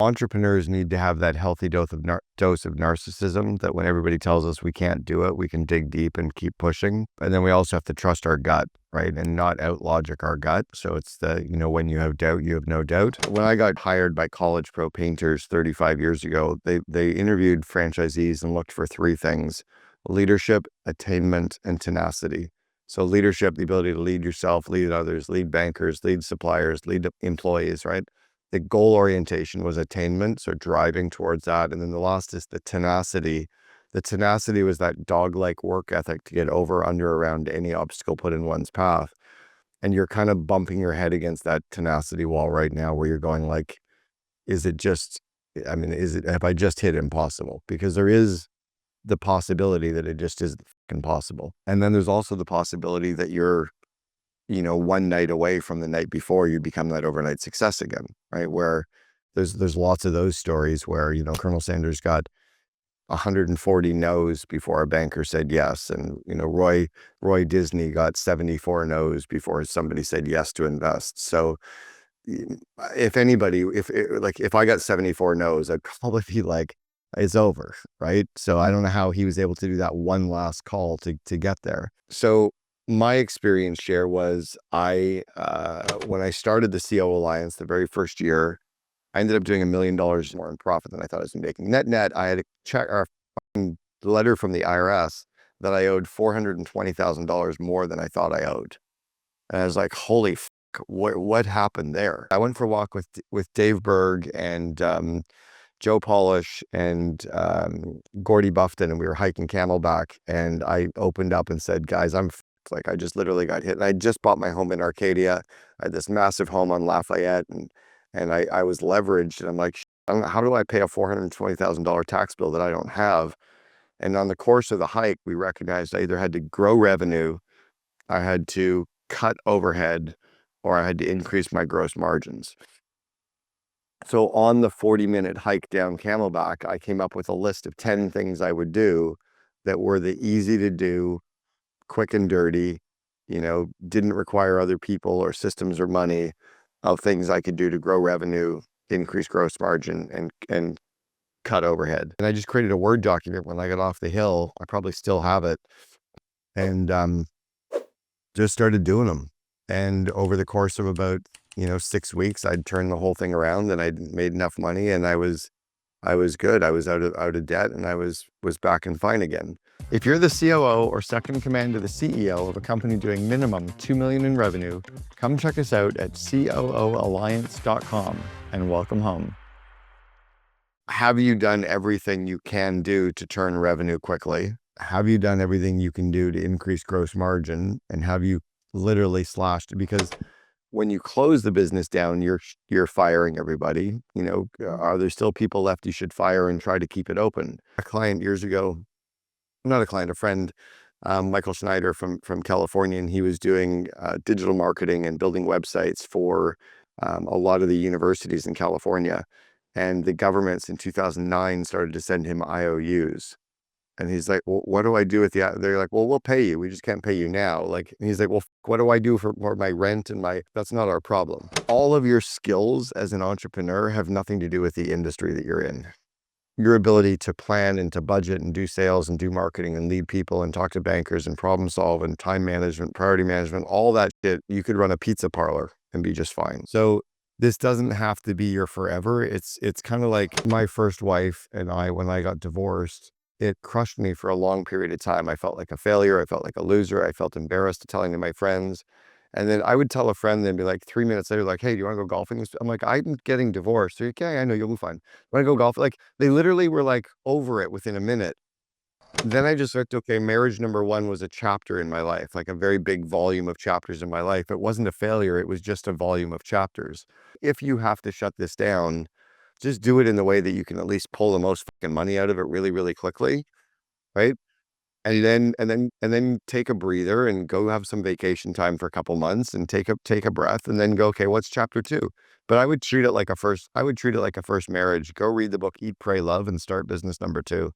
Entrepreneurs need to have that healthy dose of narcissism, that when everybody tells us we can't do it, we can dig deep and keep pushing. And then we also have to trust our gut, right? And not out logic our gut. So it's the, when you have doubt, you have no doubt. When I got hired by College Pro Painters 35 years ago, they interviewed franchisees and looked for three things: leadership, attainment, and tenacity. So leadership, the ability to lead yourself, lead others, lead bankers, lead suppliers, lead employees, right? The goal orientation was attainment, so driving towards that. And then the last is the tenacity. The tenacity was that dog-like work ethic to get over, under, around any obstacle put in one's path. And you're kind of bumping your head against that tenacity wall right now, where you're going like, have I just hit impossible? Because there is the possibility that it just is impossible. And then there's also the possibility that you're one night away from the night before you become that overnight success again, right? Where there's lots of those stories where, Colonel Sanders got 140 no's before a banker said yes. And, Roy Disney got 74 no's before somebody said yes to invest. So if anybody, if I got 74 no's, I'd probably be like, it's over, right? So I don't know how he was able to do that one last call to get there. So my experience share was when I started the CO Alliance the very first year, I ended up doing $1 million more in profit than I thought I was making. Net, I had a check or a letter from the IRS that I owed $420,000 more than I thought I owed. And I was like, holy fuck, what happened there? I went for a walk with Dave Berg and Joe Polish and Gordy Buffton, and we were hiking Camelback, and I opened up and said, guys, like, I just literally got hit. And I just bought my home in Arcadia. I had this massive home on Lafayette, and I was leveraged, and I'm like, how do I pay a $420,000 tax bill that I don't have? And on the course of the hike, we recognized I either had to grow revenue, I had to cut overhead, or I had to increase my gross margins. So on the 40-minute hike down Camelback, I came up with a list of 10 things I would do that were the easy to do, quick and dirty, didn't require other people or systems or money, of things I could do to grow revenue, increase gross margin, and cut overhead. And I just created a Word document when I got off the hill. I probably still have it. And just started doing them. And over the course of about 6 weeks, I'd turned the whole thing around, and I'd made enough money, and I was good. I was out of debt, and I was back and fine again. If you're the COO or second in command to the CEO of a company doing minimum $2 million in revenue, come check us out at COOalliance.com and welcome home. Have you done everything you can do to turn revenue quickly? Have you done everything you can do to increase gross margin? And have you literally slashed? Because when you close the business down, you're firing everybody. Are there still people left you should fire and try to keep it open? A client years ago, not a client, a friend, Michael Schneider from California, and he was doing digital marketing and building websites for a lot of the universities in California. And the governments in 2009 started to send him IOUs. And he's like, well, what do I do with the, they're like, well, we'll pay you. We just can't pay you now. Like, and he's like, well, what do I do for my rent and that's not our problem. All of your skills as an entrepreneur have nothing to do with the industry that you're in. Your ability to plan and to budget and do sales and do marketing and lead people and talk to bankers and problem solve and time management, priority management, all that shit, you could run a pizza parlor and be just fine. So this doesn't have to be your forever. It's kind of like my first wife and I, when I got divorced, it crushed me for a long period of time. I felt like a failure. I felt like a loser. I felt embarrassed telling to my friends. And then I would tell a friend, then be like 3 minutes later, like, hey, do you want to go golfing? I'm like, I'm getting divorced. They're like, yeah, I know, you'll be fine. Want to go golf? Like, they literally were like over it within a minute. Then I just looked, okay, marriage number one was a chapter in my life, like a very big volume of chapters in my life. It wasn't a failure. It was just a volume of chapters. If you have to shut this down, just do it in the way that you can at least pull the most fucking money out of it really, really quickly, right? And then take a breather and go have some vacation time for a couple months and take a breath and then go, okay, what's chapter 2? But I would treat it like a first marriage. Go read the book, Eat, Pray, Love, and start business number 2.